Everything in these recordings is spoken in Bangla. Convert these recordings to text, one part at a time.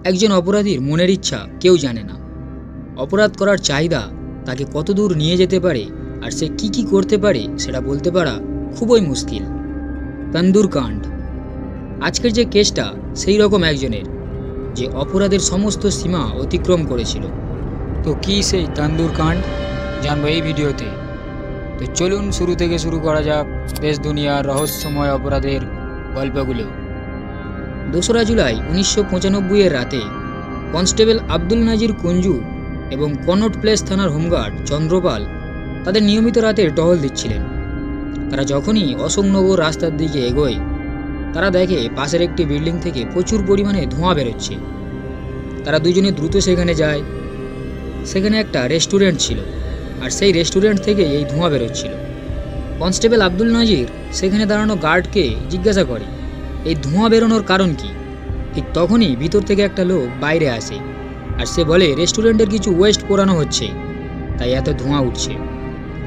একজন অপরাধীর মনের ইচ্ছা কেউ জানে না। অপরাধ করার চাহিদা তাকে কত দূর নিয়ে যেতে পারে আর সে কি কি করতে পারে সেটা বলতে পারা খুবই মুশকিল। তন্দুর কাণ্ড। আজকের যে কেসটা সেই রকম একজনের, যে অপরাধের সমস্ত সীমা অতিক্রম করেছিল। তো কি সেই তন্দুর কাণ্ড জানবো এই ভিডিওতে। তো চলুন শুরু থেকে শুরু করা যাক দেশ দুনিয়ার রহস্যময় অপরাধের গল্পগুলো। 2রা জুলাই 1995 রাতে কনস্টেবল আব্দুল নাজির কুঞ্জু এবং কনট প্লেস থানার হোমগার্ড চন্দ্রপাল তাদের নিয়মিত রাতের টহল দিচ্ছিলেন। তারা যখনই অশোকনগর রাস্তার দিকে এগোয়, তারা দেখে পাশের একটি বিল্ডিং থেকে প্রচুর পরিমাণে ধোঁয়া বেরোচ্ছে। তারা দুজনে দ্রুত সেখানে যায়। সেখানে একটা রেস্টুরেন্ট ছিল, আর সেই রেস্টুরেন্ট থেকে এই ধোঁয়া বেরোচ্ছিল। কনস্টেবল আব্দুল নাজির সেখানে দাঁড়ানো গার্ডকে জিজ্ঞাসা করে এই ধোঁয়া বেরোনোর কারণ কি। ঠিক তখনই ভিতর থেকে একটা লোক বাইরে আসে, আর সে বলে রেস্টুরেন্টের কিছু ওয়েস্ট পোড়ানো হচ্ছে, তাই এত ধোঁয়া উঠছে।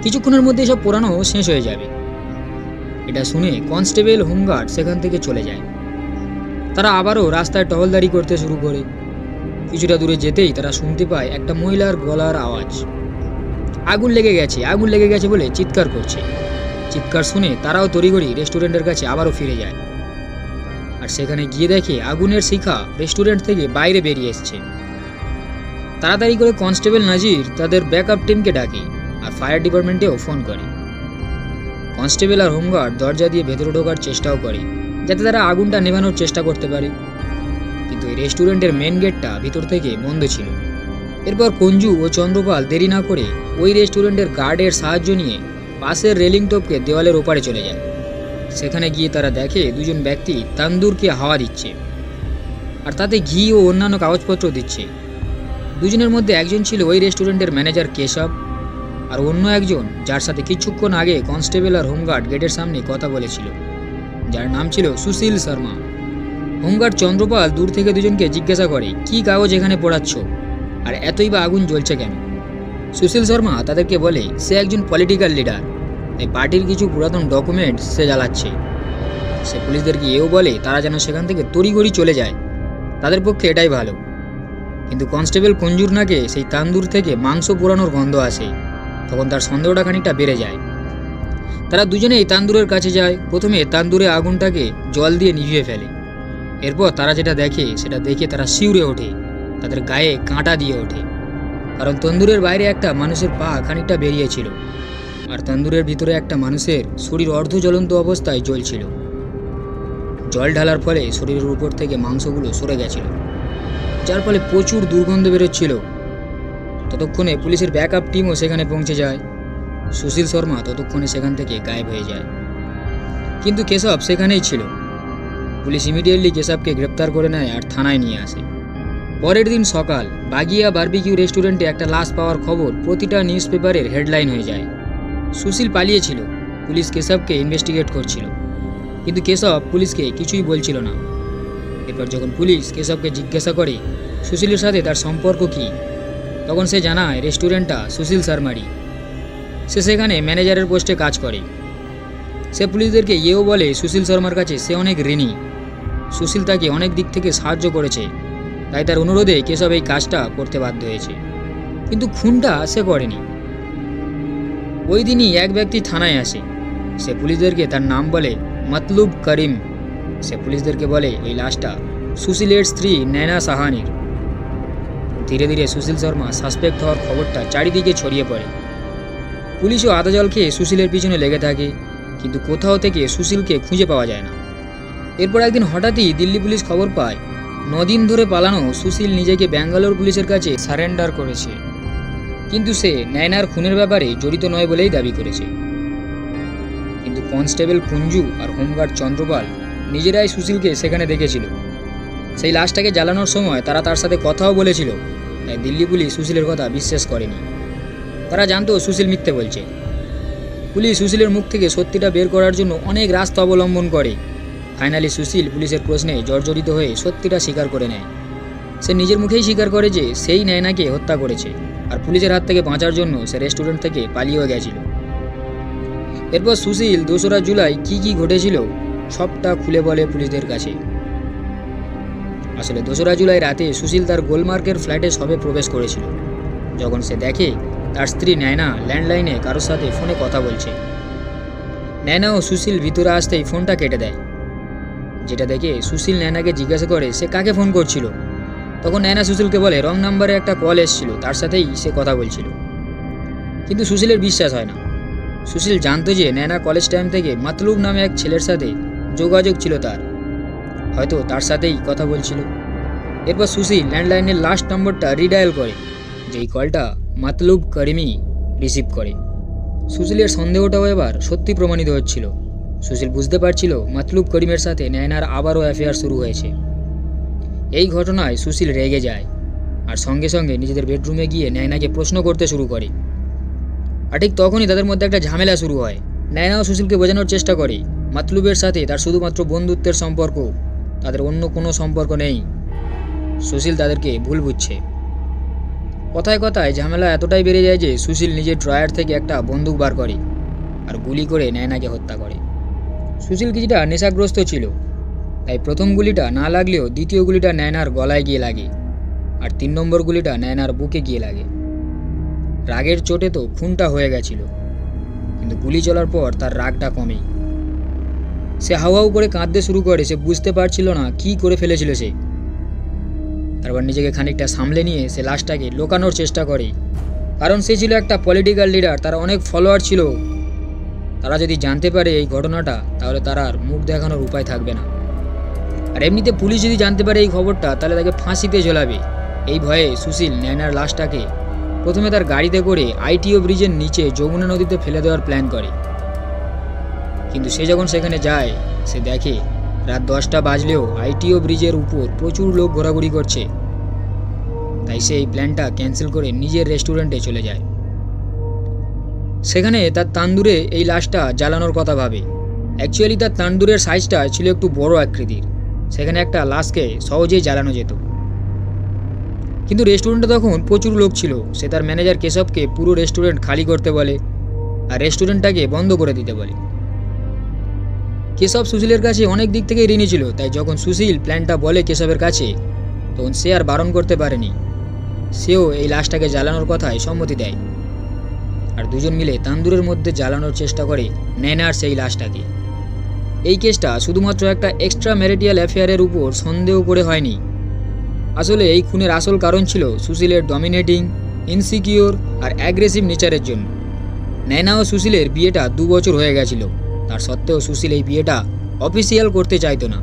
কিছুক্ষণের মধ্যে সব পোড়ানো শেষ হয়ে যাবে। এটা শুনে কনস্টেবল হোমগার্ড সেখান থেকে চলে যায়। তারা আবারও রাস্তায় টহলদারি করতে শুরু করে। কিছুটা দূরে যেতেই তারা শুনতে পায় একটা মহিলার গলার আওয়াজ। আগুন লেগে গেছে, আগুন লেগে গেছে বলে চিৎকার করছে। চিৎকার শুনে তারাও তড়িঘড়ি রেস্টুরেন্টের কাছে আবারও ফিরে যায়, আর সেখানে গিয়ে দেখে আগুনের শিখা রেস্টুরেন্ট থেকে বাইরে বেরিয়ে এসছে। তাড়াতাড়ি করে কনস্টেবল নাজির তাদের ব্যাকআপ টিমকে ডাকে আর ফায়ার ডিপার্টমেন্টেও ফোন করে। কনস্টেবল আর হোমগার্ড দরজা দিয়ে ভেতরে ঢোকার চেষ্টাও করে, যাতে তারা আগুনটা নেভানোর চেষ্টা করতে পারে, কিন্তু এই রেস্টুরেন্টের মেন গেটটা ভিতর থেকে বন্ধ ছিল। এরপর কুঞ্জু ও চন্দ্রপাল দেরি না করে ওই রেস্টুরেন্টের গার্ডের সাহায্য নিয়ে পাশের রেলিং টপকে দেওয়ালের ওপারে চলে যায়। সেখানে গিয়ে তারা দেখে দুজন ব্যক্তি তান্দুরকে হাওয়া দিচ্ছে, আর তাতে ঘি ও অন্যান্য কাগজপত্র দিচ্ছে। দুজনের মধ্যে একজন ছিল ওই রেস্টুরেন্টের ম্যানেজার কেশব, আর অন্য একজন যার সাথে কিছুক্ষণ আগে কনস্টেবল আর হোমগার্ড গেটের সামনে কথা বলেছিল, যার নাম ছিল সুশীল শর্মা। হোমগার্ড চন্দ্রপাল দূর থেকে দুজনকে জিজ্ঞাসা করে কি কাগজ এখানে পড়াচ্ছ, আর এতই বা আগুন জ্বলছে কেন। সুশীল শর্মা তাদেরকে বলে সে একজন পলিটিক্যাল লিডার, তাই পার্টির কিছু পুরাতন ডকুমেন্ট সে জ্বালাচ্ছে। সে পুলিশদেরকে এও বলে তারা যেন সেখান থেকে তড়িঘড়ি চলে যায়, তাদের পক্ষে এটাই ভালো। কিন্তু কনস্টেবল কুঞ্জুর নাকে সেই তান্দুর থেকে মাংস পোড়ানোর গন্ধ আসে। তখন তার সন্দেহটা খানিকটা বেড়ে যায়। তারা দুজনেই তান্দুরের কাছে যায়। প্রথমে তান্দুরে আগুনটাকে জল দিয়ে নিভিয়ে ফেলে। এরপর তারা যেটা দেখে সেটা দেখে তারা শিউরে ওঠে, তাদের গায়ে কাঁটা দিয়ে ওঠে, কারণ তন্দুরের বাইরে একটা মানুষের পা খানিকটা বেরিয়েছিল, আর তন্দুরের ভিতরে একটা মানুষের শরীর অর্ধ জ্বলন্ত অবস্থায় জ্বলছিল। জল ঢালার ফলে শরীরের উপর থেকে মাংসগুলো সরে গেছিল, যার ফলে প্রচুর দুর্গন্ধ বেরোচ্ছিল। ততক্ষণে পুলিশের ব্যাকআপ টিমও সেখানে পৌঁছে যায়। সুশীল শর্মা ততক্ষণে সেখান থেকে গায়েব হয়ে যায়, কিন্তু কেশব সেখানেই ছিল। পুলিশ ইমিডিয়েটলি কেশবকে গ্রেপ্তার করে নেয় আর থানায় নিয়ে আসে। পরের দিন সকাল, বাগিয়া বারবিকিউ রেস্টুরেন্টে একটা লাশ পাওয়ার খবর প্রতিটা নিউজ পেপারের হেডলাইন হয়ে যায়। সুশীল পালিয়েছিল, পুলিশ কেশবকে ইনভেস্টিগেট করছিল, কিন্তু কেশব পুলিশকে কিছুই বলছিল না। এরপর যখন পুলিশ কেশবকে জিজ্ঞাসা করে সুশীলের সাথে তার সম্পর্ক কী, তখন সে জানায় রেস্টুরেন্টটা সুশীল শর্মারই, সে সেখানে ম্যানেজারের পোস্টে কাজ করে। সে পুলিশদেরকে এও বলে সুশীল শর্মার কাছে সে অনেক ঋণী। সুশীল তাকে অনেক দিক থেকে সাহায্য করেছে, তাই তার অনুরোধে কেশব এই কাজটা করতে বাধ্য হয়েছে, কিন্তু খুনটা সে করেনি। ওই দিনই এক ব্যক্তি থানায় আসে। সে পুলিশদেরকে তার নাম বলে মতলুব করিম। সে পুলিশদেরকে বলে এই লাশটা সুশীলের স্ত্রী নয়না সাহানির। ধীরে ধীরে সুশীল শর্মা সাসপেক্ট হওয়ার খবরটা চারিদিকে ছড়িয়ে পড়ে। পুলিশও আদা জল খেয়ে সুশীলের পিছনে লেগে থাকে, কিন্তু কোথাও থেকে সুশীলকে খুঁজে পাওয়া যায় না। এরপর একদিন হঠাৎই দিল্লি পুলিশ খবর পায় 9 দিন ধরে পালানো সুশীল নিজেকে ব্যাঙ্গালোর পুলিশের কাছে সারেন্ডার করেছে, কিন্তু সে নয়নার খুনের ব্যাপারে জড়িত নয় বলেই দাবি করেছে। কিন্তু কনস্টেবল কুঞ্জু আর হোমগার্ড চন্দ্রপাল নিজেরাই সুশীলকে সেখানে দেখেছিল। সেই লাশটাকে জ্বালানোর সময় তারা তার সাথে কথাও বলেছিল, তাই দিল্লি পুলিশ সুশীলের কথা বিশ্বাস করেনি। তারা জানতো সুশীল মিথ্যে বলছে। পুলিশ সুশীলের মুখ থেকে সত্যিটা বের করার জন্য অনেক রাস্তা অবলম্বন করে। ফাইনালি সুশীল পুলিশের প্রশ্নে জর্জরিত হয়ে সত্যিটা স্বীকার করে নেয়। সে নিজের মুখেই স্বীকার করে যে সেই নয়নাকে হত্যা করেছে, আর পুলিশের হাত থেকে বাঁচার জন্য সে রেস্টুরেন্ট থেকে পালিয়েও গেছিল। এরপর সুশীল 2রা জুলাই কি ঘটেছিল সবটা খুলে বলে পুলিশদের কাছে। আসলে 2রা জুলাই রাতে সুশীল তার গোলমার্কের ফ্ল্যাটে সবে প্রবেশ করেছিল, যখন সে দেখে তার স্ত্রী নয়না ল্যান্ডলাইনে কারোর সাথে ফোনে কথা বলছে। নয়না ও সুশীল ভিতরে আসতেই ফোনটা কেটে দেয়, যেটা দেখে সুশীল নয়নাকে জিজ্ঞাসা করে সে কাকে ফোন করছিল। তখন নয়না সুশীলকে বলে রং নাম্বারে একটা কল এসেছিল, তার সাথেই সে কথা বলছিল। কিন্তু সুশীলের বিশ্বাস হয় না। সুশীল জানতো যে নয়না কলেজ টাইম থেকে মাতলুব নামে এক ছেলের সাথে যোগাযোগ ছিল তার, হয়তো তার সাথেই কথা বলছিল। এরপর সুশীল ল্যান্ডলাইনের লাস্ট নম্বরটা রিডায়াল করে, যেই কলটা মাতলুব করিমই রিসিভ করে। সুশীলের সন্দেহটাও এবার সত্যি প্রমাণিত হচ্ছিল। সুশীল বুঝতে পারছিল মাতলুব করিমের সাথে নয়নার আবারও অ্যাফেয়ার শুরু হয়েছে। এই ঘটনায় সুশীল রেগে যায় আর সঙ্গে সঙ্গে নিজেদের বেডরুমে গিয়ে নয়নাকে প্রশ্ন করতে শুরু করে। আর ঠিক তখনই তাদের মধ্যে একটা ঝামেলা শুরু হয়। নয়নাও সুশীলকে বোঝানোর চেষ্টা করে মাতলুবের সাথে তার শুধুমাত্র বন্ধুত্বের সম্পর্ক, তাদের অন্য কোনো সম্পর্ক নেই। সুশীল তাদেরকে ভুল বুঝছে। কথায় কথায় ঝামেলা এতটাই বেড়ে যায় যে সুশীল নিজের ড্রয়ার থেকে একটা বন্দুক বার করে আর গুলি করে নয়নাকে হত্যা করে। সুশীল কিছুটা নেশাগ্রস্ত ছিল, তাই প্রথম গুলিটা না লাগলেও দ্বিতীয় গুলিটা নয়নার গলায় গিয়ে লাগে আর 3 নম্বর গুলিটা নয়নার বুকে গিয়ে লাগে। রাগের চোটে তো খুনটা হয়ে গেছিল, কিন্তু গুলি চলার পর তার রাগটা কমেই। সে হাওয়াও করে কাঁদতে শুরু করে। সে বুঝতে পারছিল না কি করে ফেলেছিল সে। তারপর নিজেকে খানিকটা সামলে নিয়ে সে লাশটাকে লুকানোর চেষ্টা করে, কারণ সে ছিল একটা পলিটিক্যাল লিডার, তার অনেক ফলোয়ার ছিল। তারা যদি জানতে পারে এই ঘটনাটা, তাহলে তার আর মুখ দেখানোর উপায় থাকবে না। আর এমনিতে পুলিশ যদি জানতে পারে এই খবরটা, তাহলে তাকে ফাঁসিতে ঝোলাবে। এই ভয়ে সুশীল নয়নার লাশটাকে প্রথমে তার গাড়িতে করে আইটিও ব্রিজের নিচে যমুনা নদীতে ফেলে দেওয়ার প্ল্যান করে। কিন্তু সে যখন সেখানে যায়, সে দেখে রাত 10টা বাজলেও আইটিও ব্রিজের উপর প্রচুর লোক ঘোরাঘুরি করছে। তাই সে এই প্ল্যানটা ক্যান্সেল করে নিজের রেস্টুরেন্টে চলে যায়। সেখানে তার তান্দুরে এই লাশটা জ্বালানোর কথা ভাবে। অ্যাকচুয়ালি তার তান্দুরের সাইজটা ছিল একটু বড় আকৃতির, সেখানে একটা লাশকে সহজেই জ্বালানো যেত। কিন্তু রেস্টুরেন্টে তখন প্রচুর লোক ছিল। সে তার ম্যানেজার কেশবকে পুরো রেস্টুরেন্ট খালি করতে বলে আর রেস্টুরেন্টটাকে বন্ধ করে দিতে বলে। কেশব সুশীলের কাছে অনেক দিক থেকেই ঋণী ছিল, তাই যখন সুশীল প্ল্যানটা বলে কেশবের কাছে, তখন সে আর বারণ করতে পারেনি। সেও এই লাশটাকে জ্বালানোর কথায় সম্মতি দেয় আর দুজন মিলে তান্দুরের মধ্যে জ্বালানোর চেষ্টা করে নয়নার সেই লাশটাকে। এই কেসটা শুধুমাত্র একটা এক্সট্রা ম্যারিটাল অ্যাফেয়ারের উপর সন্দেহ করে হয়নি। আসলে এই খুনের আসল কারণ ছিল সুশীলের ডমিনেটিং, ইনসিকিওর আর অ্যাগ্রেসিভ নেচারের জন্য। নয়না ও সুশীলের বিয়েটা 2 বছর হয়ে গেছিল, তার সত্ত্বেও সুশীল এই বিয়েটা অফিসিয়াল করতে চাইতো না।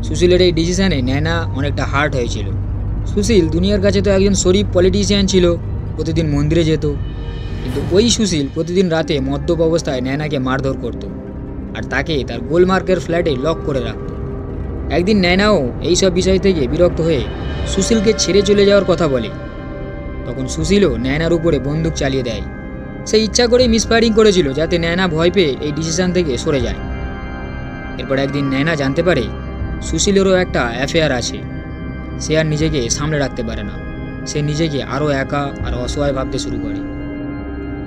সুশীলের এই ডিসিশনে নয়না অনেকটা হার্ট হয়েছিল। সুশীল দুনিয়ার কাছে তো একজন শরীফ পলিটিশিয়ান ছিল, প্রতিদিন মন্দিরে যেত, কিন্তু ওই সুশীল প্রতিদিন রাতে মদ্যপ অবস্থায় নয়নাকে মারধর করত আর তাকে তার গোলমার্কের ফ্ল্যাটে লক করে রাখত। একদিন নয়নাও এইসব বিষয় থেকে বিরক্ত হয়ে সুশীলকে ছেড়ে চলে যাওয়ার কথা বলে। তখন সুশীলও নয়নার উপরে বন্দুক চালিয়ে দেয়। সে ইচ্ছা করেই মিসফায়ারিং করেছিল, যাতে নয়না ভয় পেয়ে এই ডিসিশন থেকে সরে যায়। এরপর একদিন নয়না জানতে পারে সুশীলেরও একটা অ্যাফেয়ার আছে। সে আর নিজেকে সামলে রাখতে পারে না। সে নিজেকে আরও একা আর অসহায় ভাবতে শুরু করে।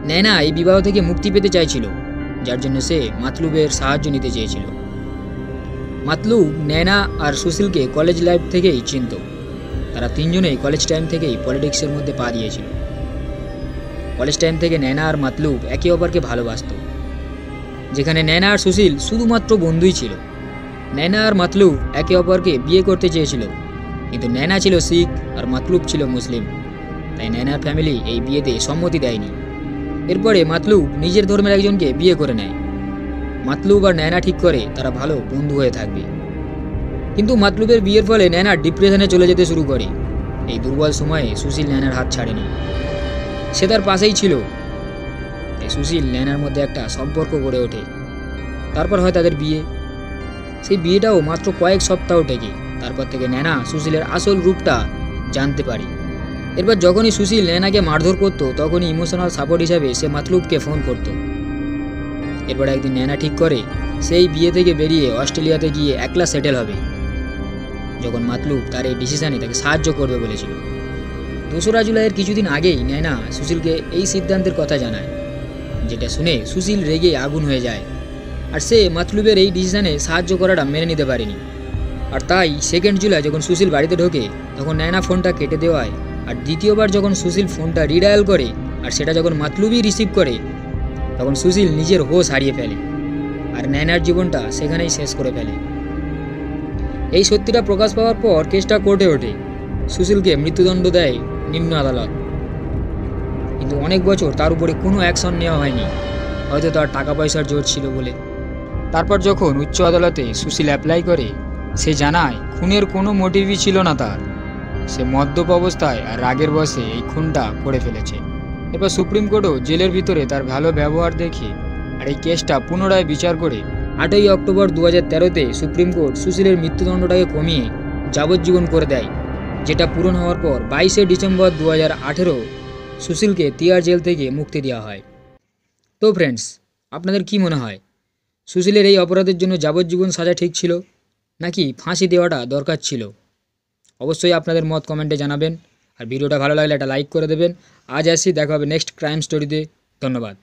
নয়না এই বিবাহ থেকে মুক্তি পেতে চাইছিল, যার জন্য সে মাতলুবের সাহায্য নিতে চেয়েছিল। মাতলুব নয়না আর সুশীলকে কলেজ লাইফ থেকেই চিনত। তারা 3 জনেই কলেজ টাইম থেকেই পলিটিক্সের মধ্যে পা দিয়েছিল। কলেজ টাইম থেকে নয়না আর মাতলুব একে অপরকে ভালোবাসত, যেখানে নয়না আর সুশীল শুধুমাত্র বন্ধুই ছিল। নয়না আর মাতলুব একে অপরকে বিয়ে করতে চেয়েছিল, কিন্তু নয়না ছিল শিখ আর মাতলুব ছিল মুসলিম, তাই নয়নার ফ্যামিলি এই বিয়েতে সম্মতি দেয়নি। এরপরে মাতলুব নিজের ধর্মের একজনকে বিয়ে করে নেয়। মাতলুব আর নয়না ঠিক করে তারা ভালো বন্ধু হয়ে থাকবে। কিন্তু মাতলুবের বিয়ের ফলে নয়না ডিপ্রেশনে চলে যেতে শুরু করে। এই দুর্বল সময়ে সুশীল নয়নার হাত ছাড়েনি, সে তার পাশেই ছিল। তাই সুশীল নয়নার মধ্যে একটা সম্পর্ক গড়ে ওঠে। তারপর হয় তাদের বিয়ে। সেই বিয়েটাও মাত্র কয়েক সপ্তাহ টেকে। তারপর থেকে নয়না সুশীলের আসল রূপটা জানতে পারে। এরপর যখনই সুশীল নয়নাকে মারধর করতো, তখনই ইমোশনাল সাপোর্ট হিসাবে সে মাতলুবকে ফোন করত। এরপর একদিন নয়না ঠিক করে সেই বিয়ে থেকে বেরিয়ে অস্ট্রেলিয়াতে গিয়ে একলা সেটেল হবে, যখন মাতলুব তার এই ডিসিশনে তাকে সাহায্য করবে বলেছিল। 2রা জুলাইয়ের কিছুদিন আগেই নয়না সুশীলকে এই সিদ্ধান্তের কথা জানায়, যেটা শুনে সুশীল রেগে আগুন হয়ে যায়। আর সে মাতলুবের এই ডিসিশনে সাহায্য করাটা মেনে নিতে পারেনি। আর তাই 2 জুলাই যখন সুশীল বাড়িতে ঢোকে তখন নয়না ফোনটা কেটে দেওয়ায়, আর দ্বিতীয়বার যখন সুশীল ফোনটা রিডায়াল করে আর সেটা যখন মাতলুবই রিসিভ করে তখন সুশীল নিজের হোশ হারিয়ে ফেলে আর নয়নার জীবনটা সেখানেই শেষ করে ফেলে। এই সত্যিটা প্রকাশ পাওয়ার পর কেসটা কোর্টে ওঠে। সুশীলকে মৃত্যুদণ্ড দেয় নিম্ন আদালত, কিন্তু অনেক বছর তার উপরে কোনো অ্যাকশন নেওয়া হয়নি, হয়তো তার টাকা পয়সার জোর ছিল বলে। তারপর যখন উচ্চ আদালতে সুশীল অ্যাপ্লাই করে, সে জানায় খুনের কোনো মোটিভই ছিল না তার, সে মদ্যপ অবস্থায় আর রাগের বশে এই খুনটা করে ফেলেছে। এরপর সুপ্রিম কোর্টও জেলের ভিতরে তার ভালো ব্যবহার দেখে আর এই কেসটা পুনরায় বিচার করে 8ই অক্টোবর 2013-তে সুপ্রিম কোর্ট সুশীলের মৃত্যুদণ্ডটাকে কমিয়ে যাবজ্জীবন করে দেয়, যেটা পূরণ হওয়ার পর 22শে ডিসেম্বর 2018 সুশীলকে তিহার জেল থেকে মুক্তি দেওয়া হয়। তো ফ্রেন্ডস, আপনাদের কি মনে হয়, সুশীলের এই অপরাধের জন্য যাবজ্জীবন সাজা ঠিক ছিল নাকি ফাঁসি দেওয়াটা দরকার ছিল? অবশ্যই আপনাদের মত কমেন্টে জানাবেন, আর ভিডিওটা ভালো লাগলে একটা লাইক করে দেবেন। আজ আসি, দেখা হবে নেক্সট ক্রাইম স্টোরিতে। ধন্যবাদ।